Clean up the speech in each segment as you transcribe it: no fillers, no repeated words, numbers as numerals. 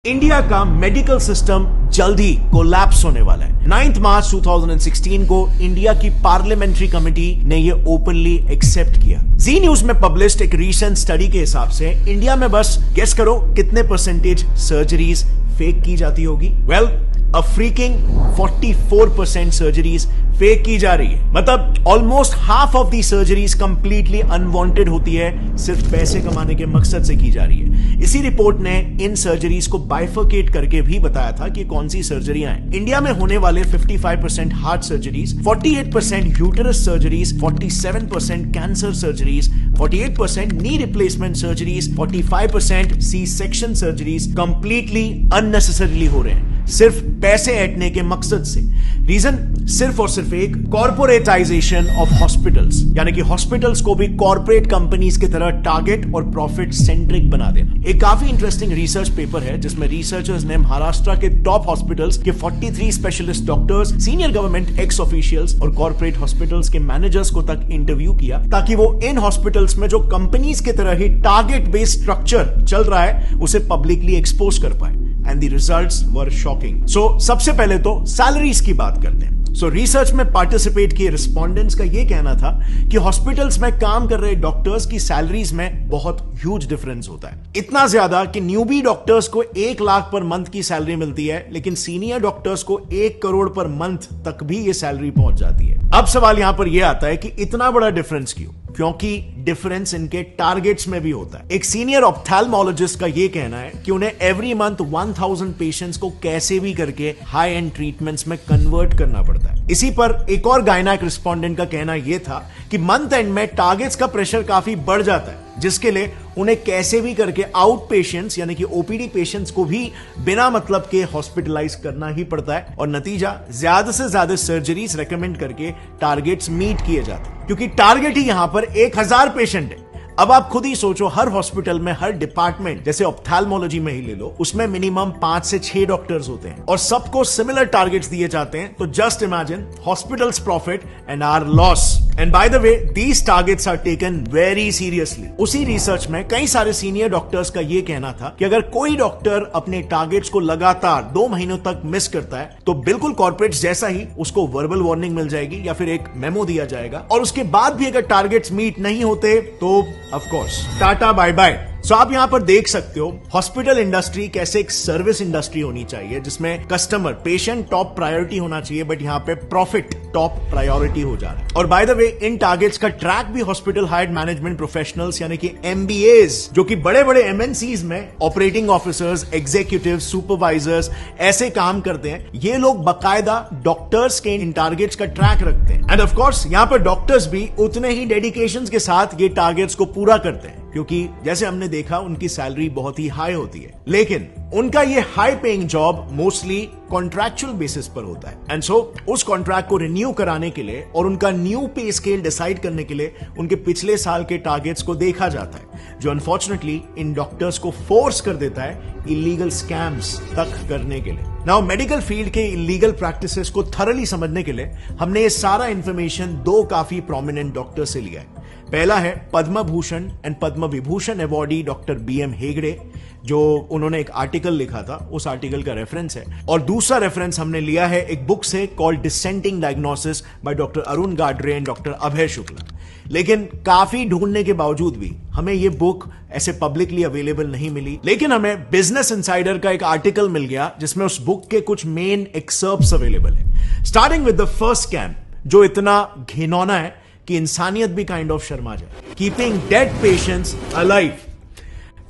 India का medical system जल्द ही collapse होने वाला है। 9 मार्च 2016 को इंडिया की पार्लियामेंट्री कमेटी ने यह ओपनली एक्सेप्ट किया। जी न्यूज में पब्लिश्ड एक रीसेंट स्टडी के हिसाब से इंडिया में बस गेस करो कितने परसेंटेज सर्जरीज फेक की जाती होगी। Well, a freaking 44% surgeries fake की जा रही है। मतलब almost half of the surgeries completely unwanted होती है, सिर्फ पैसे कमाने के मकसद से की जा रही है। इसी रिपोर्ट ने इन सर्जरीज को बाइफर्केट करके भी बताया था कि कौन सी सर्जरियां हैं। इंडिया में होने वाले 55% heart surgeries, 48% uterus surgeries, 47% cancer surgeries, 48% knee replacement surgeries, 45% C section surgeries completely unnecessarily हो रहे हैं, सिर्फ पैसे ऐंठने के मकसद से। रीजन सिर्फ और सिर्फ एक, कॉर्पोरेटाइजेशन ऑफ हॉस्पिटल्स, यानी कि हॉस्पिटल्स को भी कॉर्पोरेट कंपनीज की तरह टारगेट और प्रॉफिट सेंट्रिक बना देना। एक काफी इंटरेस्टिंग रिसर्च पेपर है जिसमें रिसर्चर्स ने महाराष्ट्र के टॉप हॉस्पिटल्स के 43 specialist doctors, senior government x officials और कॉर्पोरेट हॉस्पिटल्स के मैनेजर्स को तक इंटरव्यू किया, ताकि वो इन हॉस्पिटल्स में जो कंपनीज की तरह ही टारगेट बेस्ड स्ट्रक्चर चल रहा है उसे पब्लिकली एक्सपोज कर पाए। And the results were shocking. So, सबसे पहले तो सैलरीज की बात करते हैं। रिसर्च में पार्टिसिपेट किए रिस्पोंडेंट्स का यह कहना था कि हॉस्पिटल्स में काम कर रहे डॉक्टर्स की सैलरीज में बहुत ह्यूज डिफरेंस होता है। इतना ज्यादा कि न्यूबी डॉक्टर्स को 1 लाख पर मंथ की सैलरी मिलती है, लेकिन सीनियर डॉक्टर्स को 1 करोड़ पर मंथ तक भी ये सैलरी पहुंच जाती है। अब सवाल यहां पर यह आता है कि इतना बड़ा डिफरेंस क्यों? क्योंकि डिफरेंस इनके टारगेट्स में भी होता है। एक सीनियर ऑप्थेल्मोलॉजिस्ट का यह कहना है कि उन्हें एवरी मंथ 1000 पेशेंट्स को कैसे भी करके हाई एंड ट्रीटमेंट्स में कन्वर्ट करना पड़ता है। इसी पर एक और गायनेक रिस्पोंडेंट का कहना यह था कि मंथ एंड में टारगेट्स का प्रेशर काफी बढ़ जाता है, जिसके लिए उन्हें कैसे भी करके आउट पेशेंट्स यानी कि ओपीडी पेशेंट्स को भी बिना मतलब के हॉस्पिटलाइज करना ही पड़ता है, और नतीजा ज्यादा से ज्यादा सर्जरीज रेकमेंड करके टारगेट्स मीट किए जाते हैं, क्योंकि टारगेट ही यहां पर 1000 पेशेंट है। अब आप खुद ही सोचो, हर हॉस्पिटल में, हर डिपार्टमेंट, जैसे ऑप्थेल्मोलॉजी में ही ले लो, उसमें मिनिमम 5 से 6 डॉक्टर्स होते हैं और सबको सिमिलर टारगेट्स दिए जाते हैं। तो just imagine hospitals profit and our loss. And by the way, these targets are taken very seriously. उसी रिसर्च में कई सारे सीनियर डॉक्टर्स का यह कहना था कि अगर कोई डॉक्टर अपने टारगेट्स को लगातार 2 महीनों तक मिस करता है तो बिल्कुल कॉर्पोरेट्स जैसा ही उसको वर्बल वार्निंग मिल जाएगी या फिर एक मेमो दिया जाएगा, और उसके बाद भी अगर टारगेट्स मीट नहीं होते तो of course tata bye bye. So आप यहां पर देख सकते हो हॉस्पिटल इंडस्ट्री कैसे एक सर्विस इंडस्ट्री होनी चाहिए, जिसमें कस्टमर, पेशेंट टॉप प्रायोरिटी होना चाहिए, बट यहां पे प्रॉफिट टॉप प्रायोरिटी हो जा रहा है। और bye the way, in targets का ट्रैक भी हॉस्पिटल हायर्ड मैनेजमेंट प्रोफेशनल्स यानी कि एमबीएस, जो कि बड़े बड़े एमएनसीज में ऑपरेटिंग ऑफिसर्स, एग्जीक्यूटिव, सुपरवाइजर्स ऐसे काम करते हैं। ये लोग बकायदा डॉक्टर्स के इन टारगेट्स का ट्रैक रखते हैं, एंड ऑफ कोर्स यहां पर डॉक्टर्स भी उतने ही डेडिकेशन के साथ ये टारगेट्स को पूरा करते हैं, क्योंकि जैसे हमने देखा उनकी सैलरी बहुत ही हाई होती है। लेकिन उनका ये high paying job mostly contractual basis पर होता है, एंड सो उस कॉन्ट्रैक्ट को रिन्यू कराने के लिए और उनका न्यू पे स्केल डिसाइड करने के लिए उनके पिछले साल के टारगेट्स को देखा जाता है, जो अनफॉर्चुनेटली इन डॉक्टर्स को फोर्स कर देता है इलीगल स्कैम्स तक करने के लिए। नाउ, मेडिकल फील्ड के इलीगल प्रैक्टिसेस को थरली समझने के लिए हमने ये सारा इंफॉर्मेशन 2 काफी प्रोमिनेंट डॉक्टर से लिया है। पहला है Padma Bhushan and Padma Vibhushan awardee doctor B M Hegde, जो उन्होंने एक आर्टिकल लिखा था, उस आर्टिकल का रेफरेंस है। और दूसरा रेफरेंस हमने लिया है एक बुक से called dissenting diagnosis by doctor Arun Gadre and doctor Abhay Shukla. लेकिन काफी ढूंढने के बावजूद भी हमें यह बुक ऐसे पब्लिकली अवेलेबल नहीं मिली, लेकिन हमें बिजनेस इनसाइडर का एक आर्टिकल मिल गया जिसमें उस बुक के कुछ मेन एक्सर्प्ट्स अवेलेबल है। Starting with the first scam, जो इतना घिनौना है कि इंसानियत भी काइंड ऑफ शर्मा जाए। Keeping dead patients alive.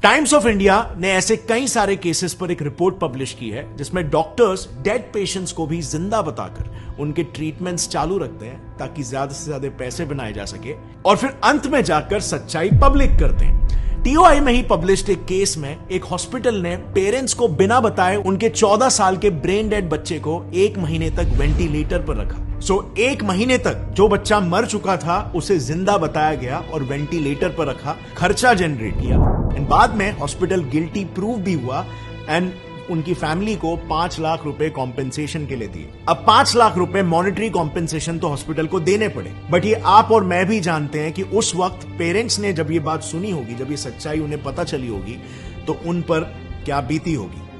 Times of India ने ऐसे कई सारे केसेस पर एक रिपोर्ट पब्लिश की है जिसमें डॉक्टर्स डेड पेशेंट्स को भी जिंदा बताकर उनके ट्रीटमेंट्स चालू रखते हैं, ताकि ज्यादा से ज्यादा पैसे बनाए जा सके, और फिर अंत में जाकर सच्चाई पब्लिक करते हैं। टीओआई में ही पब्लिश्ड एक केस में एक हॉस्पिटल ने पेरेंट्स को बिना बताए उनके 14 साल के ब्रेन डेड बच्चे को 1 महीने तक वेंटिलेटर पर रखा। 1 महीने तक जो बच्चा मर चुका था उसे जिंदा बताया गया और वेंटिलेटर पर रखा, खर्चा जनरेट किया, एंड बाद में हॉस्पिटल गिल्टी प्रूव भी हुआ, एंड उनकी फैमिली को 5 लाख रुपए कॉम्पेंसेशन के लिए दिए। अब 5 लाख रुपए मॉनेटरी कॉम्पेंसेशन तो हॉस्पिटल को देने पड़े, बट ये आप और मैं भी जानते हैं कि उस वक्त पेरेंट्स ने जब ये बात सुनी होगी, जब ये सच्चाई उन्हें पता चली होगी, तो उन पर क्या बीती होगी।